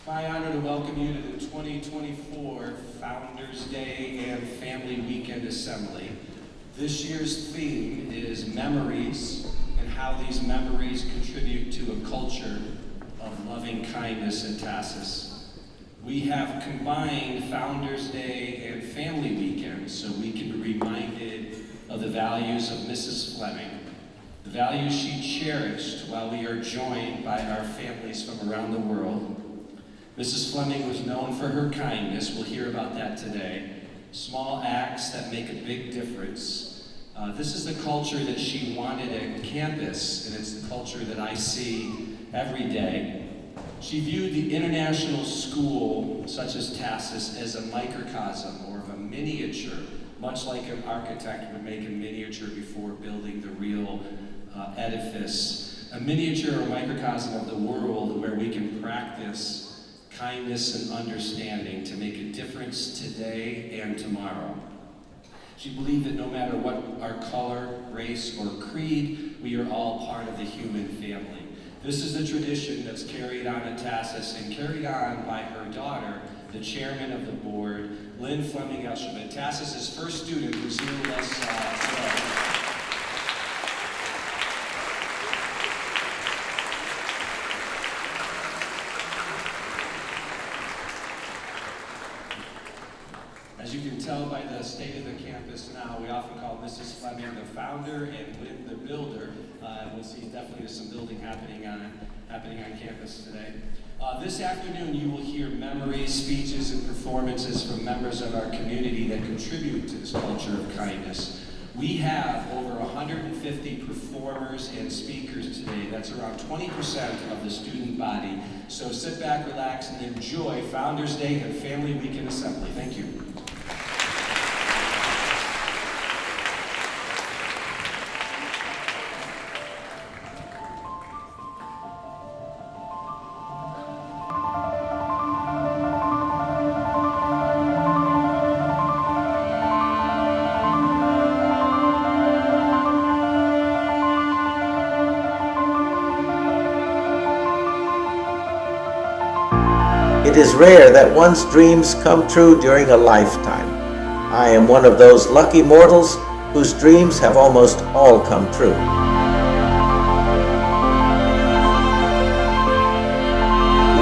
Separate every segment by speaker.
Speaker 1: My honor to welcome you to the 2024 Founders Day and Family Weekend Assembly. This year's theme is memories and how these memories contribute to a culture of loving kindness at TASIS. We have combined Founders Day and Family Weekend so we can be reminded of the values of Mrs. Fleming, the values she cherished while we are joined by our families from around the world. Mrs. Fleming was known for her kindness. We'll hear about that today. Small acts that make a big difference. This is the culture that she wanted at campus, and it's the culture that I see every day. She viewed the international school, such as TASIS, as a microcosm or of a miniature, much like an architect would make a miniature before building the real edifice. A miniature or microcosm of the world where we can practice kindness and understanding to make a difference today and tomorrow. She believed that no matter what our color, race, or creed, we are all part of the human family. This is the tradition that's carried on at TASIS and carried on by her daughter, the chairman of the board, Lill Fleming, TASIS's first student who's here with us today. As you can tell by the state of the campus now, we often call Mrs. Fleming the founder and Lill the builder. We'll see definitely there's some building happening on campus today. This afternoon you will hear memories, speeches, and performances from members of our community that contribute to this culture of kindness. We have over 150 performers and speakers today. That's around 20% of the student body. So sit back, relax, and enjoy Founders Day and Family Weekend Assembly. Thank you.
Speaker 2: It is rare that one's dreams come true during a lifetime. I am one of those lucky mortals whose dreams have almost all come true.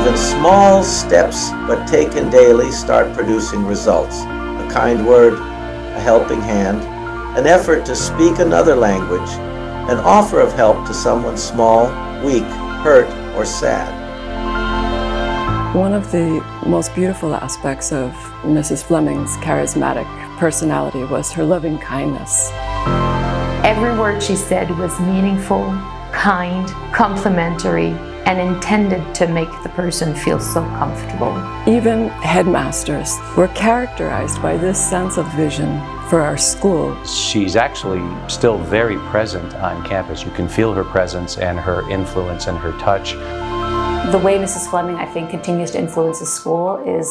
Speaker 2: Even small steps, but taken daily, start producing results. A kind word, a helping hand, an effort to speak another language, an offer of help to someone small, weak, hurt, or sad.
Speaker 3: One of the most beautiful aspects of Mrs. Fleming's charismatic personality was her loving kindness.
Speaker 4: Every word she said was meaningful, kind, complimentary, and intended to make the person feel so comfortable.
Speaker 3: Even headmasters were characterized by this sense of vision for our school.
Speaker 5: She's actually still very present on campus. You can feel her presence and her influence and her touch.
Speaker 6: The way Mrs. Fleming, I think, continues to influence the school is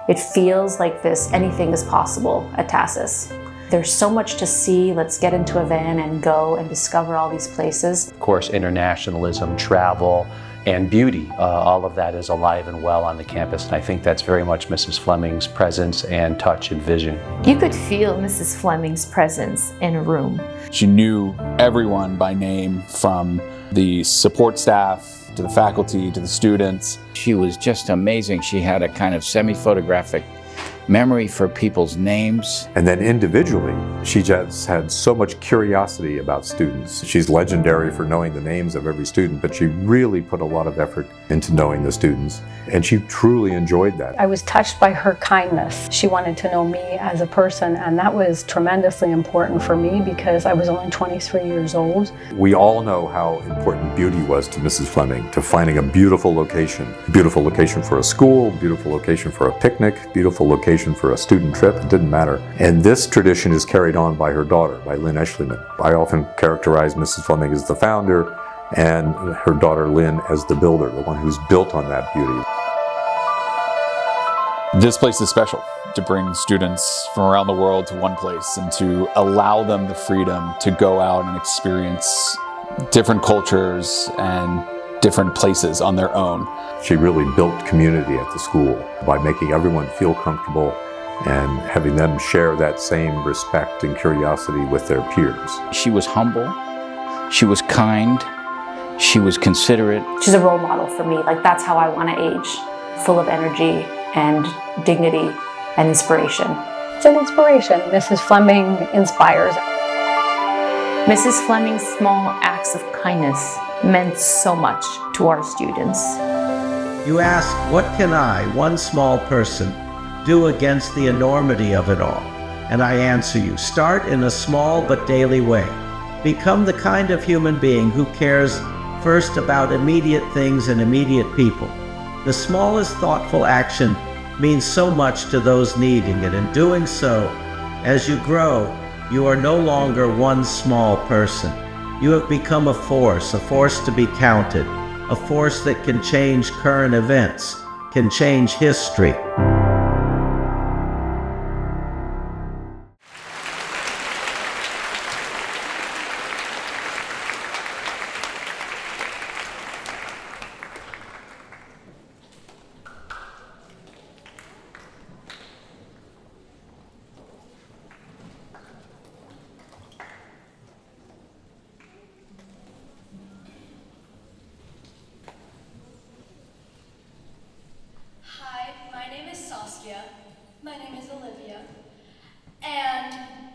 Speaker 6: it feels like anything is possible at TASIS. There's so much to see. Let's get into a van and go and discover all these places.
Speaker 5: Of course, internationalism, travel, and beauty, all of that is alive and well on the campus. And I think that's very much Mrs. Fleming's presence and touch and vision.
Speaker 4: You could feel Mrs. Fleming's presence in a room.
Speaker 7: She knew everyone by name, from the support staff to the faculty, to the students.
Speaker 8: She was just amazing. She had a kind of semi-photographic memory for people's names.
Speaker 9: And then individually, she just had so much curiosity about students. She's legendary for knowing the names of every student, but she really put a lot of effort into knowing the students. And she truly enjoyed that.
Speaker 10: I was touched by her kindness. She wanted to know me as a person, and that was tremendously important for me because I was only 23 years old.
Speaker 9: We all know how important beauty was to Mrs. Fleming, to finding a beautiful location for a school, beautiful location for a picnic, beautiful location for a student trip. It didn't matter. And this tradition is carried on by her daughter, by Lill Eshleman. I often characterize Mrs. Fleming as the founder and her daughter Lill as the builder, the one who's built on that beauty.
Speaker 7: This place is special to bring students from around the world to one place and to allow them the freedom to go out and experience different cultures and different places on their own.
Speaker 9: She really built community at the school by making everyone feel comfortable and having them share that same respect and curiosity with their peers.
Speaker 8: She was humble, she was kind, she was considerate.
Speaker 6: She's a role model for me. Like, that's how I want to age, full of energy and dignity and inspiration.
Speaker 10: It's an inspiration. Mrs. Fleming inspires.
Speaker 4: Mrs. Fleming's small acts of kindness meant so much to our students.
Speaker 2: You ask, what can I, one small person, do against the enormity of it all? And I answer you, start in a small but daily way. Become the kind of human being who cares first about immediate things and immediate people. The smallest thoughtful action means so much to those needing it. In doing so, as you grow, you are no longer one small person. You have become a force to be counted, a force that can change current events, can change history.
Speaker 11: My name is Olivia, and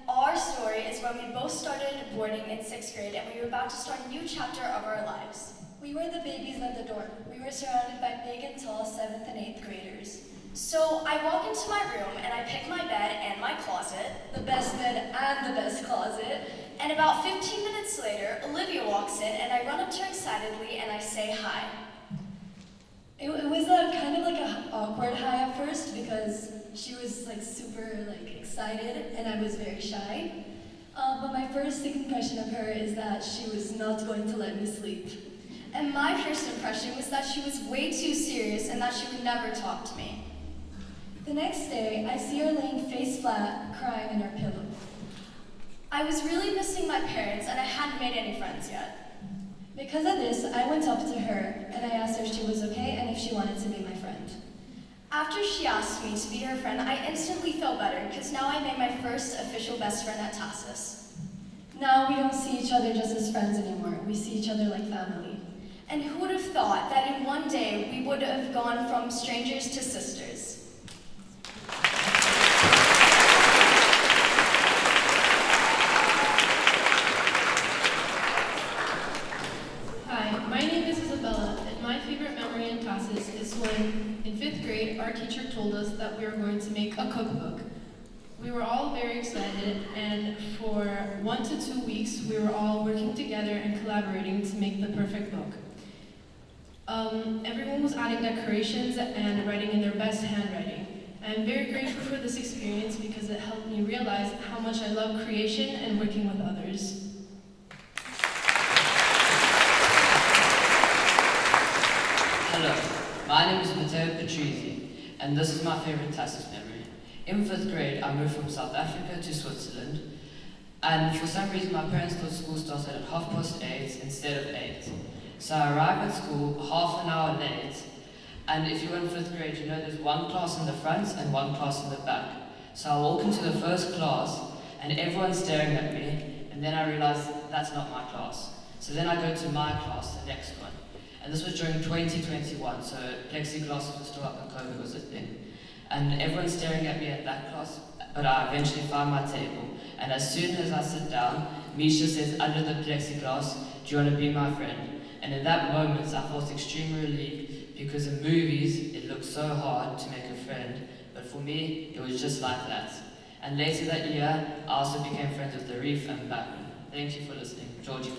Speaker 11: our story is when we both started boarding in 6th grade and we were about to start a new chapter of our lives. We were the babies of the dorm. We were surrounded by big and tall 7th and 8th graders. So I walk into my room and I pick my bed and my closet, the best bed and the best closet, and about 15 minutes later, Olivia walks in and I run up to her excitedly and I say hi. It was kind of like an awkward hi at first because she was super excited and I was very shy. But my first impression of her is that she was not going to let me sleep. And my first impression was that she was way too serious and that she would never talk to me. The next day, I see her laying face flat, crying in her pillow. I was really missing my parents and I hadn't made any friends yet. Because of this, I went up to her and I asked her if she was okay and if she wanted to be my friend. After she asked me to be her friend, I instantly felt better because now I made my first official best friend at TASIS. Now we don't see each other just as friends anymore. We see each other like family. And who would have thought that in one day we would have gone from strangers to sisters?
Speaker 12: In 5th grade, our teacher told us that we were going to make a cookbook. We were all very excited, and for 1 to 2 weeks, we were all working together and collaborating to make the perfect book. Everyone was adding decorations and writing in their best handwriting. I'm very grateful for this experience because it helped me realize how much I love creation and working with others.
Speaker 13: Hello, my name is Vitor, and this is my favorite TASIS memory. In 5th grade, I moved from South Africa to Switzerland, and for some reason my parents thought school started at 8:30 instead of 8. So I arrived at school half an hour late, and if you're in 5th grade, you know there's one class in the front and one class in the back. So I walk into the first class, and everyone's staring at me, and then I realize that's not my class. So then I go to my class, the next one. And this was during 2021, so plexiglass was still up and COVID was a thing. And everyone's staring at me at that class, but I eventually found my table. And as soon as I sit down, Misha says under the plexiglass, "Do you want to be my friend?" And in that moment, I felt extremely relieved because in movies, it looks so hard to make a friend, but for me, it was just like that. And later that year, I also became friends with the Reef and Maroon. Thank you for listening. Georgie.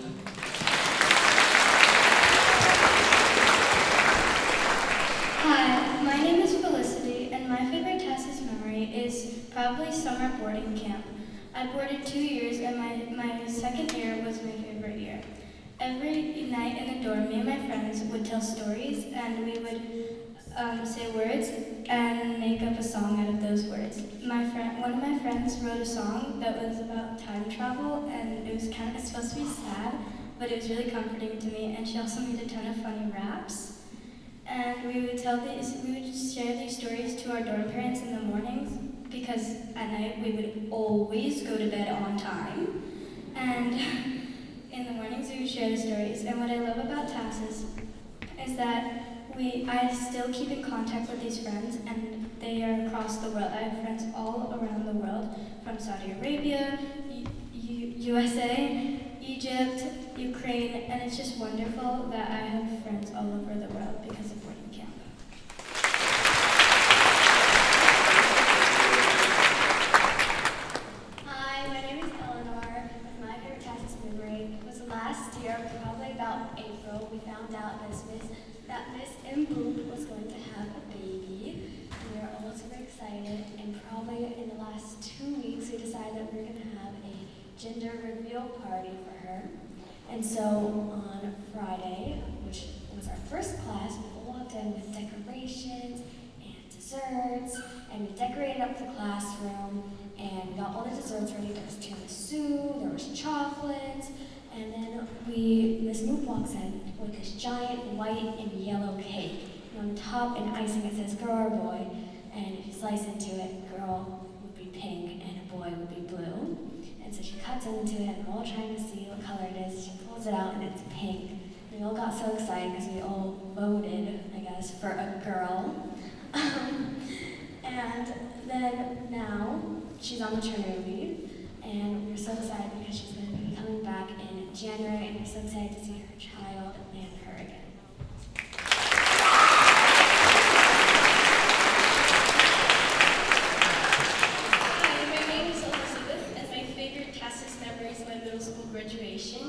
Speaker 11: Hi, my name is Felicity, and my favorite TASIS memory is probably summer boarding camp. I boarded 2 years, and my second year was my favorite year. Every night in the dorm, me and my friends would tell stories, and we would say words and make up a song out of those words. One of my friends wrote a song that was about time travel, and it's supposed to be sad, but it was really comforting to me. And she also made a ton of funny raps. And we would share these stories to our dorm parents in the mornings, because at night we would always go to bed on time. And in the mornings we would share the stories. And what I love about TASIS is that I still keep in contact with these friends, and they are across the world. I have friends all around the world, from Saudi Arabia, USA, Egypt, Ukraine, and it's just wonderful that I have friends all over the world because of boarding camp. Hi, my name is Eleanor. My favorite TASIS memory was last year, probably about April. We found out that Miss Mboop was going to have a baby. We were all super excited, and probably in the last 2 weeks we decided that we were going to have a gender reveal party for her. And so on Friday, which was our first class, we walked in with decorations and desserts, and we decorated up the classroom and got all the desserts ready. There was tiramisu, there was chocolates, and then Miss Moop walks in with this giant white and yellow cake. And on the top in icing it says girl or boy, and if you slice into it, girl would be pink and a boy would be blue. And so she cuts into it, and we're all trying to see what color it is. She pulls it out, and it's pink. And we all got so excited because we all voted, I guess, for a girl. And then now she's on maternity leave, and we're so excited because she's going to be coming back in January, and we're so excited to see her child and her again.
Speaker 12: Graduation.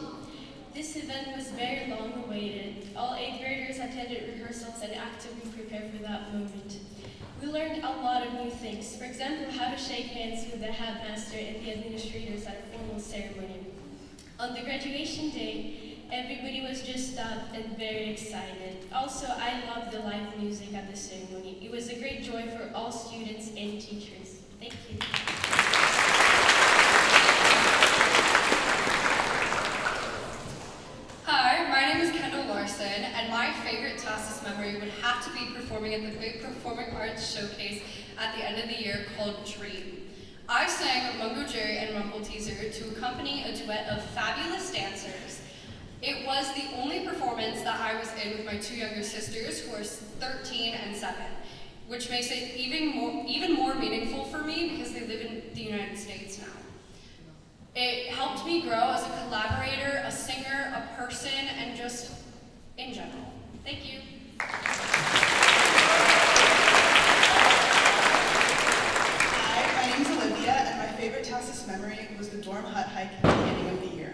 Speaker 12: This event was very long awaited. All 8th graders attended rehearsals and actively prepared for that moment. We learned a lot of new things. For example, how to shake hands with the headmaster and the administrators at a formal ceremony. On the graduation day, everybody was dressed up and very excited. Also, I loved the live music at the ceremony. It was a great joy for all students and teachers. Thank you.
Speaker 14: And my favorite TASIS memory would have to be performing at the big performing arts showcase at the end of the year called Dream. I sang Mungo Jerry and Rumble Teaser to accompany a duet of fabulous dancers. It was the only performance that I was in with my 2 younger sisters, who are 13 and 7, which makes it even more meaningful for me because they live in the United States now. It helped me grow as a collaborator, a singer, a person, and just in general. Thank you.
Speaker 15: Hi, my name's Olivia, and my favorite TASIS memory was the dorm hut hike at the beginning of the year.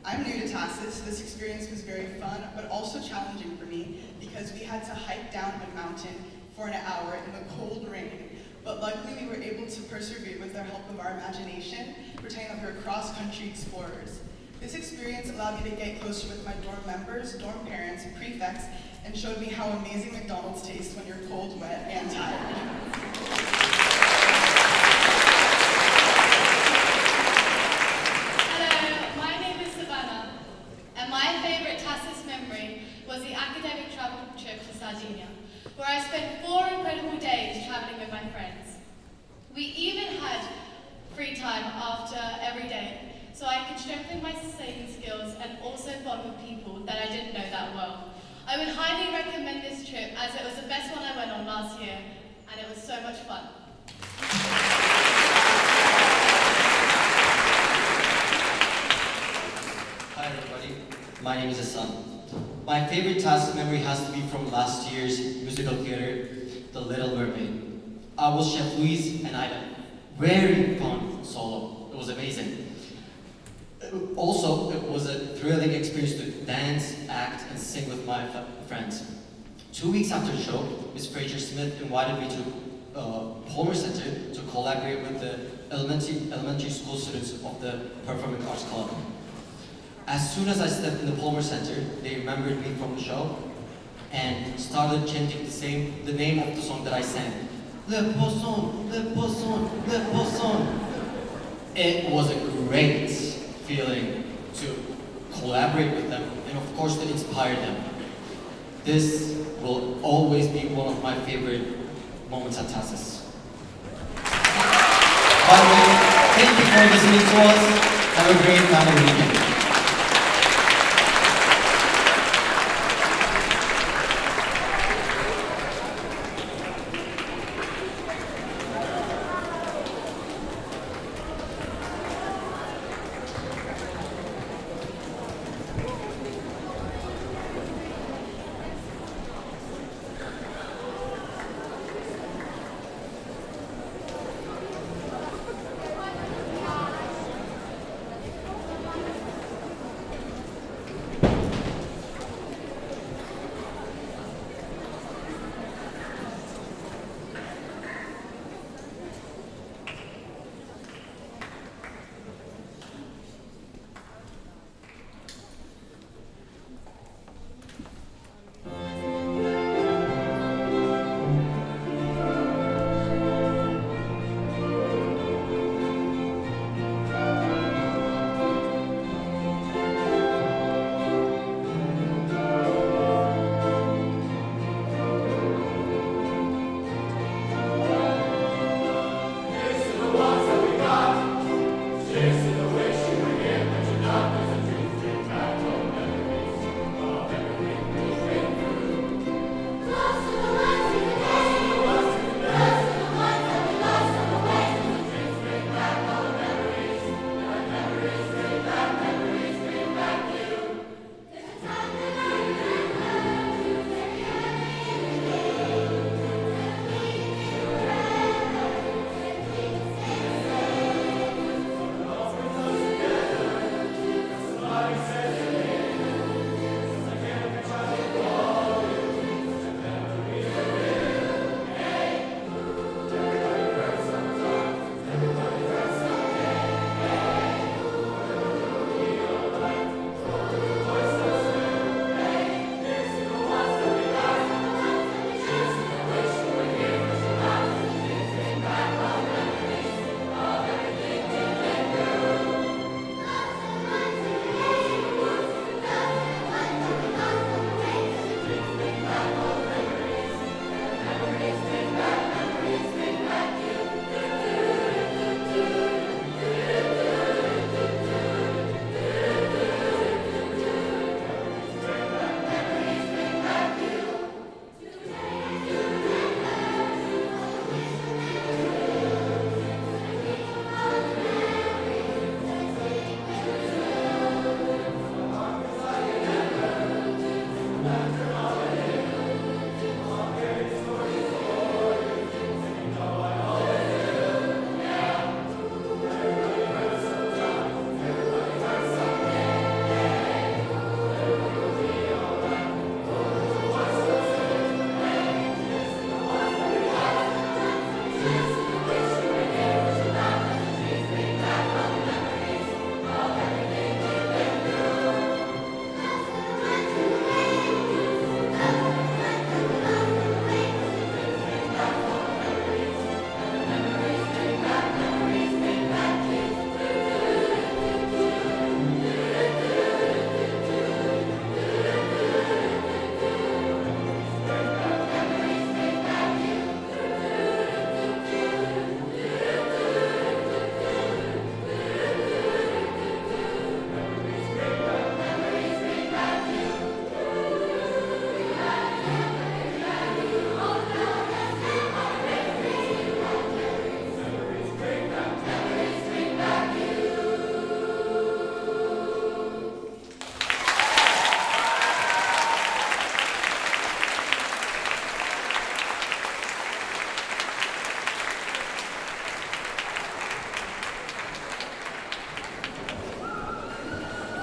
Speaker 15: I'm new to TASIS. This experience was very fun, but also challenging for me because we had to hike down a mountain for an hour in the cold rain. But luckily we were able to persevere with the help of our imagination, pretending that we were cross-country explorers. This experience allowed me to get closer with my dorm members, dorm parents, prefects, and showed me how amazing McDonald's tastes when you're cold, wet, and tired.
Speaker 12: Hello, my name is Savannah, and my favorite TASIS memory was the academic travel trip to Sardinia, where I spent 4 incredible days traveling with my friends. We even had free time after every day, so I could strengthen my singing skills and also bond with people that I didn't know that well. I would highly recommend this trip as it was the best one I went on last year, and it was so much fun.
Speaker 16: Hi everybody, my name is Hassan. My favorite TASIS memory has to be from last year's musical theater, The Little Mermaid. I was Chef Louise and I had a very fun solo. It was amazing. Also, it was a thrilling experience to dance, act, and sing with my friends. 2 weeks after the show, Ms. Fraser Smith invited me to Palmer Center to collaborate with the elementary school students of the Performing Arts Club. As soon as I stepped in the Palmer Center, they remembered me from the show and started chanting the name of the song that I sang. Le Poisson, Le Poisson, Le Poisson. It was a great feeling to collaborate with them, and of course to inspire them. This will always be one of my favorite moments at TASIS. By the way, thank you for listening to us. Have a great family weekend.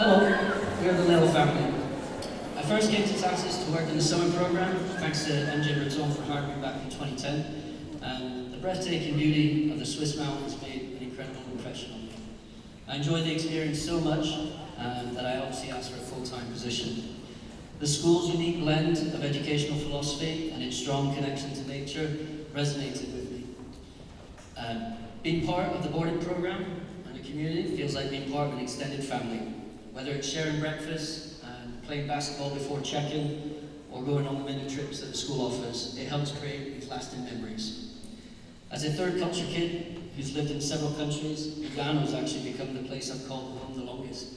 Speaker 17: Hello, we are the Lill family. I first came to TASIS to work in the summer program, thanks to MJ Breton for hiring me back in 2010, and the breathtaking beauty of the Swiss mountains made an incredible impression on me. I enjoyed the experience so much that I obviously asked for a full-time position. The school's unique blend of educational philosophy and its strong connection to nature resonated with me. Being part of the boarding program and the community feels like being part of an extended family. Whether it's sharing breakfast, playing basketball before check-in, or going on the many trips that the school offers, it helps create these lasting memories. As a third culture kid who's lived in several countries, Uganda has actually become the place I've called home the longest.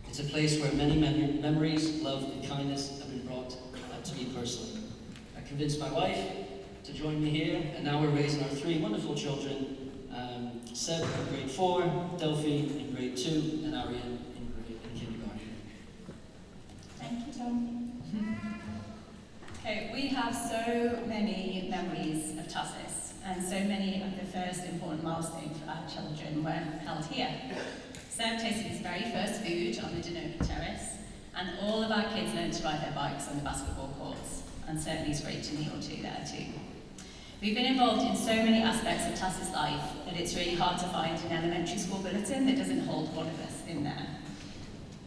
Speaker 17: It's a place where many memories, love, and kindness have been brought to me personally. I convinced my wife to join me here, and now we're raising our three wonderful children, Seb in grade 4, Delphi in grade 2, and Ariane in kindergarten.
Speaker 18: Thank you, Tom. Okay, we have so many memories of TASIS, and so many of the first important milestones for our children were held here. Seb tasted his very first food on the dinner terrace, and all of our kids learned to ride their bikes on the basketball courts, and certainly it's great to kneel to there too. We've been involved in so many aspects of TASIS life that it's really hard to find an elementary school bulletin that doesn't hold one of us in there.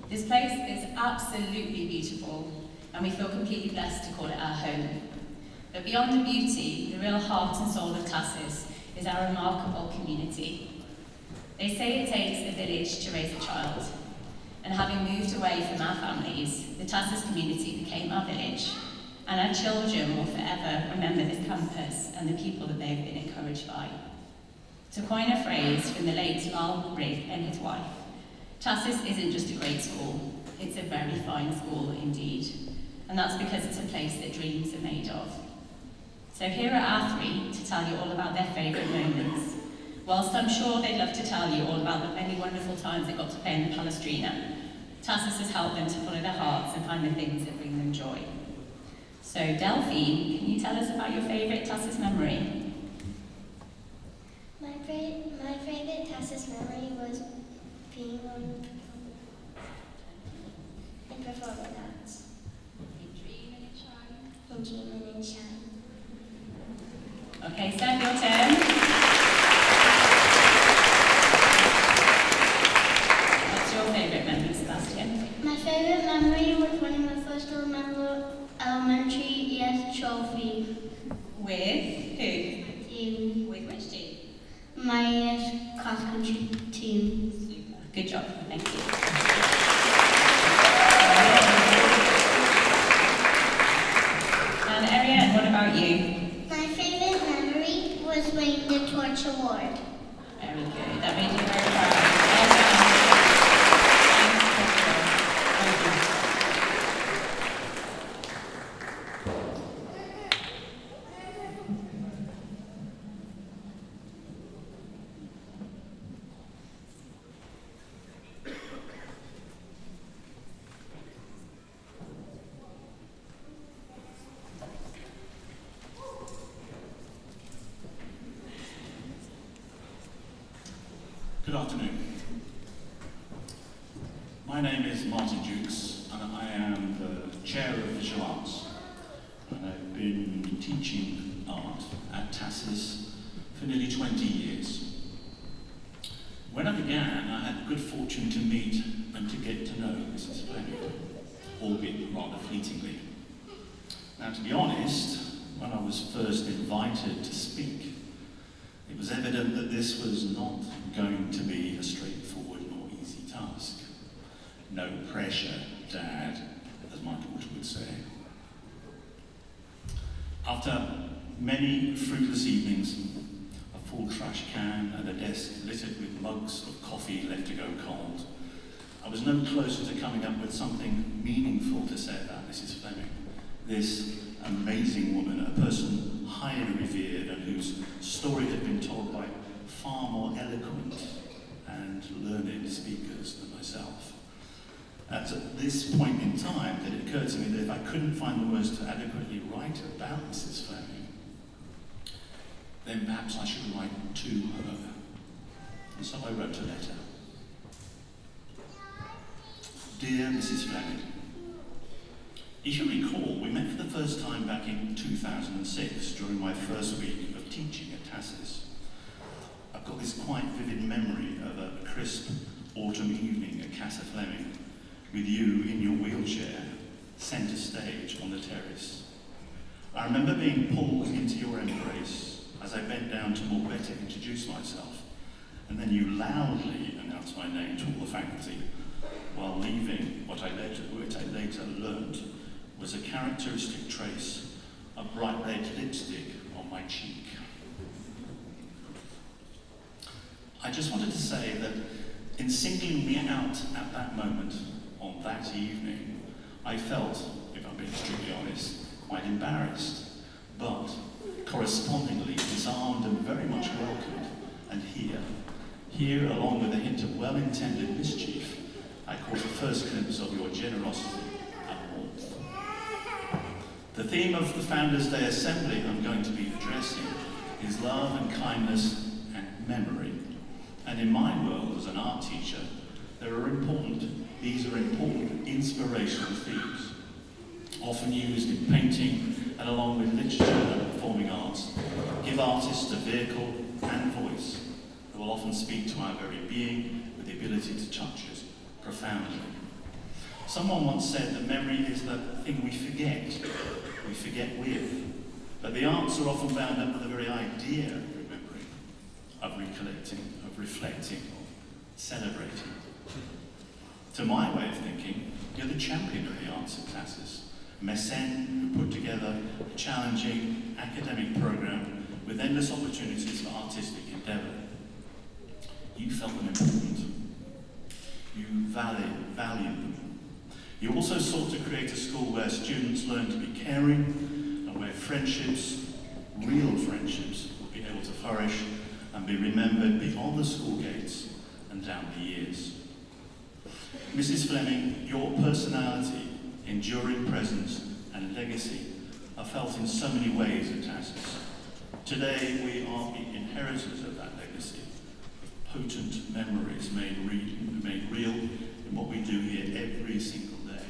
Speaker 18: This place is absolutely beautiful, and we feel completely blessed to call it our home. But beyond the beauty, the real heart and soul of TASIS is our remarkable community. They say it takes a village to raise a child, and having moved away from our families, the TASIS community became our village, and our children will forever remember this campus and the people that they've been encouraged by. To coin a phrase from the late Lill and his wife, TASIS isn't just a great school, it's a very fine school indeed. And that's because it's a place that dreams are made of. So here are our three to tell you all about their favourite moments. Whilst I'm sure they'd love to tell you all about the many wonderful times they got to play in the Palestrina, TASIS has helped them to follow their hearts and find the things that bring them joy. So Delphi, can you tell us about your favourite TASIS memory?
Speaker 11: My favorite TASIS memory was being on in performing arts. In Dream and Shine. In Dream and Shine.
Speaker 18: Okay, Sam, your turn. What's your favourite memory, Sebastian?
Speaker 11: My favourite memory was winning my first elementary ES trophy.
Speaker 18: With who?
Speaker 11: Team.
Speaker 18: With which team?
Speaker 11: My ES cross country team.
Speaker 18: Super. Good job, thank you. And Ariane, what about you?
Speaker 11: My favourite memory was winning the Torch Award.
Speaker 18: Very good, that made you very proud.
Speaker 19: Good afternoon. My name is Martyn, and I am the Chair of Visual Arts, and I've been teaching art at TASIS for nearly 20 years. When I began, I had the good fortune to meet and to get to know Mrs. Fleming, albeit rather fleetingly. Now, to be honest, when I was first invited to speak, it was evident that this was not going to be a straightforward nor easy task. No pressure, Dad, as my daughter would say. After many fruitless evenings, a full trash can and a desk littered with mugs of coffee left to go cold, I was no closer to coming up with something meaningful to say about Mrs. Fleming, this amazing woman, a person highly revered and whose story had been told by far more eloquent and learned speakers than myself. At this point in time, it occurred to me that if I couldn't find the words to adequately write about Mrs. Fleming, then perhaps I should write to her. And so I wrote a letter. Dear Mrs. Fleming, if you recall, we met for the first time back in 2006 during my first week of teaching at TASIS. I've got this quite vivid memory of a crisp autumn evening at Casa Fleming with you in your wheelchair, centre stage on the terrace. I remember being pulled into your embrace as I bent down to more better introduce myself, and then you loudly announced my name to all the faculty. while leaving what I later learnt was a characteristic trace of bright red lipstick on my cheek. I just wanted to say that in singling me out at that moment, on that evening, I felt, if I'm being strictly honest, quite embarrassed, but correspondingly disarmed and very much welcomed. And here, along with a hint of well-intended mischief, I caught the first glimpse of your generosity and warmth. The theme of the Founders' Day Assembly I'm going to be addressing is love and kindness and memory. And in my world as an art teacher, these are important inspirational themes, often used in painting and along with literature and performing arts, give artists a vehicle and voice that will often speak to our very being with the ability to touch us profoundly. Someone once said that memory is the thing we forget with, but the arts are often bound up with the very idea of remembering, of recollecting, of reflecting, of celebrating. To my way of thinking, you're the champion of the arts at TASIS, a mécène who put together a challenging academic program with endless opportunities for artistic endeavour. You felt them important. You valued them. You also sought to create a school where students learn to be caring and where friendships, real friendships, will be able to flourish and be remembered beyond the school gates and down the years. Mrs. Fleming, your personality, enduring presence and legacy are felt in so many ways at TASIS. Today we are the inheritors of that legacy, of potent memories made real in what we do here every single day.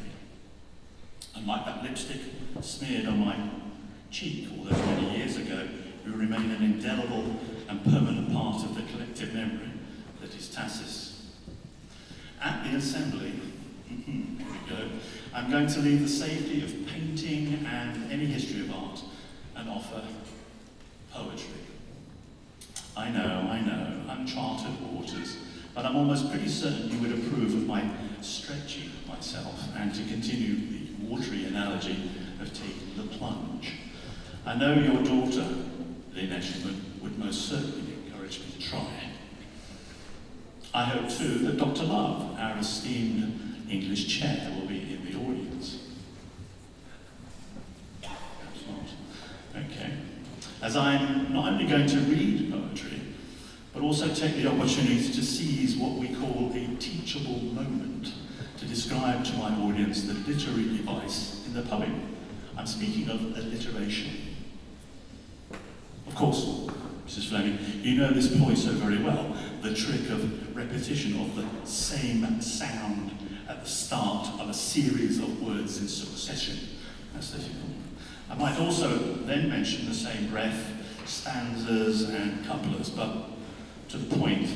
Speaker 19: And like that lipstick smeared on my cheek all those many years ago, we remain an indelible and permanent part of the collective memory that is TASIS. At the assembly, here we go, I'm going to leave the safety of painting and any history of art and offer poetry. I know, uncharted waters, but I'm almost pretty certain you would approve of my stretching myself and to continue the watery analogy of taking the plunge. I know your daughter, Lill, would most certainly encourage me to try. I hope too that Dr. Love, our esteemed English chair, will be in the audience. Perhaps not. Okay. As I'm not only going to read poetry, but also take the opportunity to seize what we call a teachable moment to describe to my audience the literary device in the poem. I'm speaking of alliteration. Of course, Mrs. Fleming, you know this ploy so very well, the trick of repetition of the same sound at the start of a series of words in succession. That's difficult. I might also then mention the same breath, stanzas and couplets, but to the point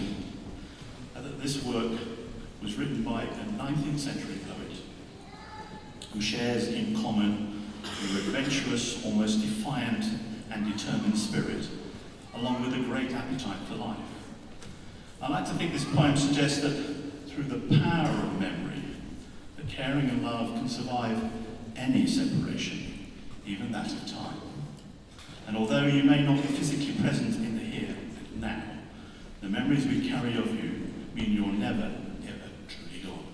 Speaker 19: that this work was written by a 19th century poet who shares in common your adventurous, almost defiant and determined spirit, along with a great appetite for life. I like to think this poem suggests that through the power of memory, that caring and love can survive any separation, even that of time. And although you may not be physically present in the here and now, the memories we carry of you mean you're never, ever truly gone.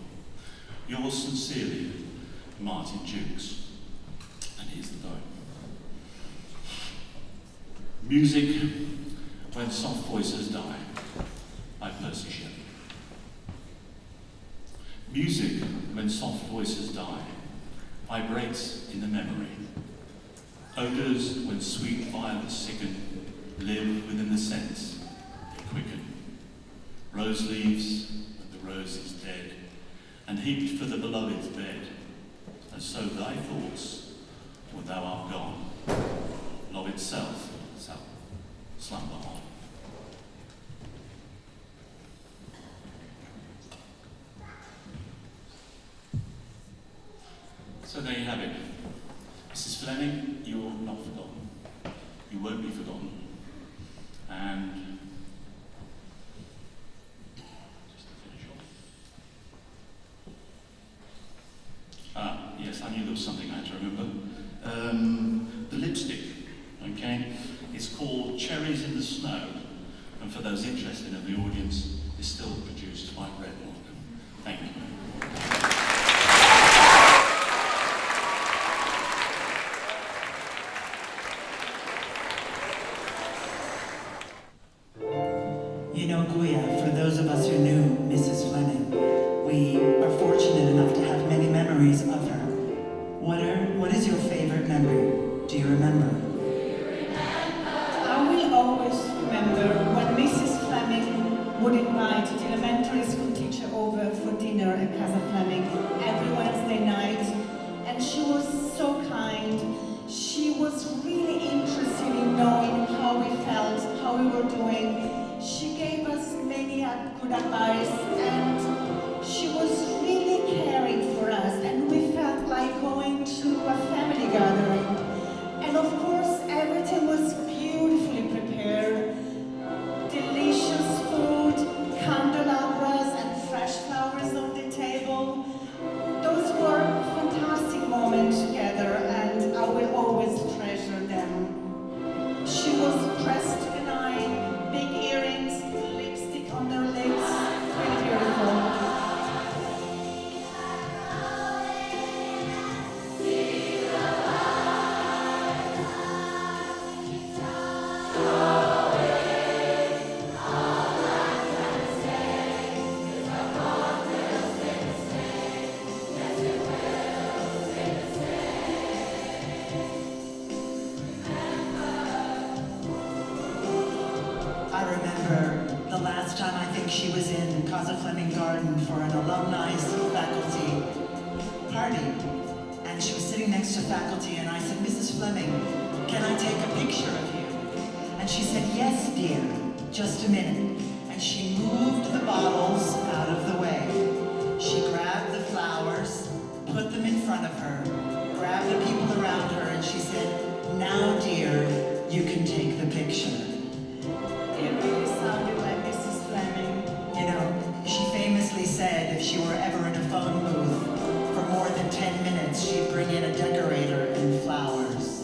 Speaker 19: Yours sincerely, Martyn Jukes. And here's the poem. Music When Soft Voices Die, by Percy Shelley. Music when soft voices die vibrates in the memory. Odours when sweet violets sicken live within the sense, they quicken. Rose leaves when the rose is dead and heaped for the beloved's bed, and so thy thoughts when thou art gone, love itself shall slumber on. So there you have it. Mrs. Fleming, you're not forgotten. You won't be forgotten. And just to finish off, in the snow, and for those interested in the audience, is still produced by Redlock. Thank you.
Speaker 20: You know, Guya, for those of us who knew Mrs. Fleming, we are fortunate enough to have many memories of her. What is your favorite memory? Do you remember?
Speaker 21: I will always remember when Mrs. Fleming would invite the elementary school teacher over for dinner at Casa Fleming every Wednesday night, and she was so kind. She was really interested in knowing how we felt, how we were doing. She gave us many good advice, and she was really caring for us, and we felt like going to a family gathering. And of course, everything was beautifully prepared. Delicious food, candelabras, and fresh flowers on the table. Those were fantastic moments together, and I will always treasure them. She was dressed to the nine, big earrings, lipstick on her lips, really beautiful.
Speaker 20: I remember the last time I think she was in Casa Fleming Garden for an alumni faculty party. And she was sitting next to faculty, and I said, Mrs. Fleming, can I take a picture of you? And she said, yes, dear, just a minute. And she moved the bottles out of the way. She grabbed the flowers, put them in front of her, grabbed the people around her, and she said, now, dear, you can take the picture.
Speaker 21: It really sounded like Mrs. Fleming.
Speaker 20: You know, she famously said if she were ever in a phone booth for more than 10 minutes, she'd bring in a decorator and flowers.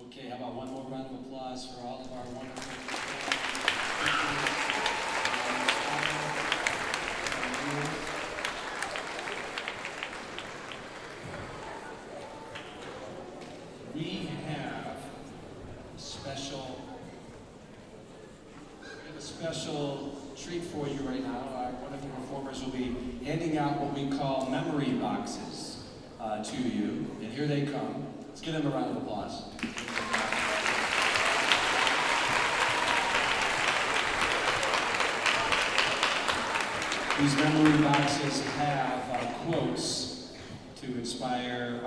Speaker 1: Okay, how about one more round of applause for all of our wonderful We have a special treat for you right now. One of the performers will be handing out what we call memory boxes to you, and here they come. Let's give them a round of applause. These memory boxes have quotes to inspire,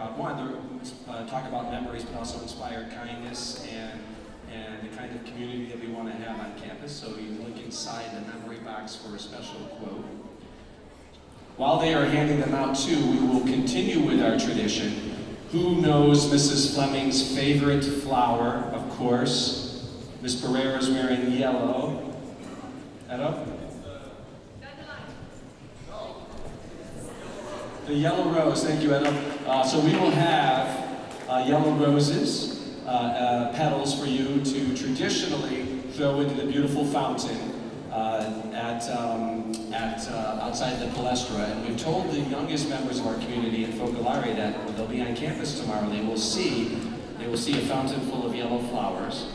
Speaker 1: talk about memories, but also inspire kindness and the kind of community that we want to have on campus. So you look inside the memory box for a special quote. While they are handing them out too, we will continue with our tradition. Who knows Mrs. Fleming's favorite flower? Of course, Miss Pereira is wearing yellow. Head up. The yellow rose, thank you, Ella. So we will have yellow roses, petals for you to traditionally throw into the beautiful fountain outside the Orchestra. And we've told the youngest members of our community in Focolare that when they'll be on campus tomorrow, they will see a fountain full of yellow flowers.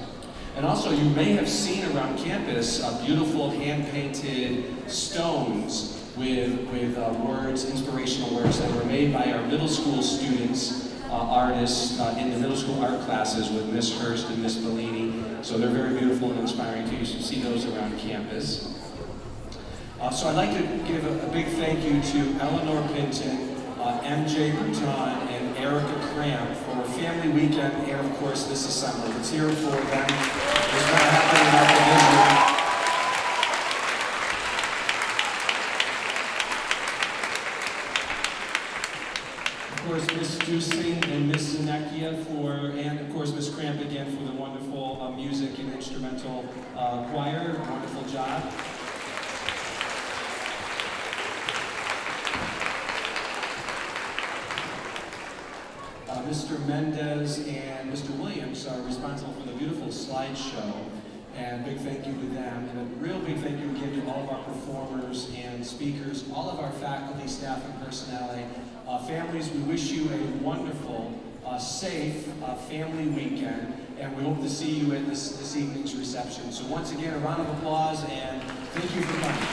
Speaker 1: And also, you may have seen around campus beautiful hand-painted stones with words, inspirational words that were made by our middle school students, artists in the middle school art classes with Miss Hurst and Miss Bellini. So they're very beautiful and inspiring too. You should see those around campus. So I'd like to give a big thank you to Eleanor Pinton, MJ Bouton, and Erica Cramp for Family Weekend and, of course, this assembly. Let's hear it for them. It's not happening without the vision. Of course, Miss Dusing and Miss Zanekia and of course Miss Cramp again for the wonderful music and instrumental choir. Wonderful job. Mr. Mendes and Mr. Williams are responsible for the beautiful slideshow, and big thank you to them, and a real big thank you again to all of our performers and speakers, all of our faculty, staff, and personnel. Families, we wish you a wonderful, safe family weekend, and we hope to see you at this evening's reception. So once again, a round of applause, and thank you for coming.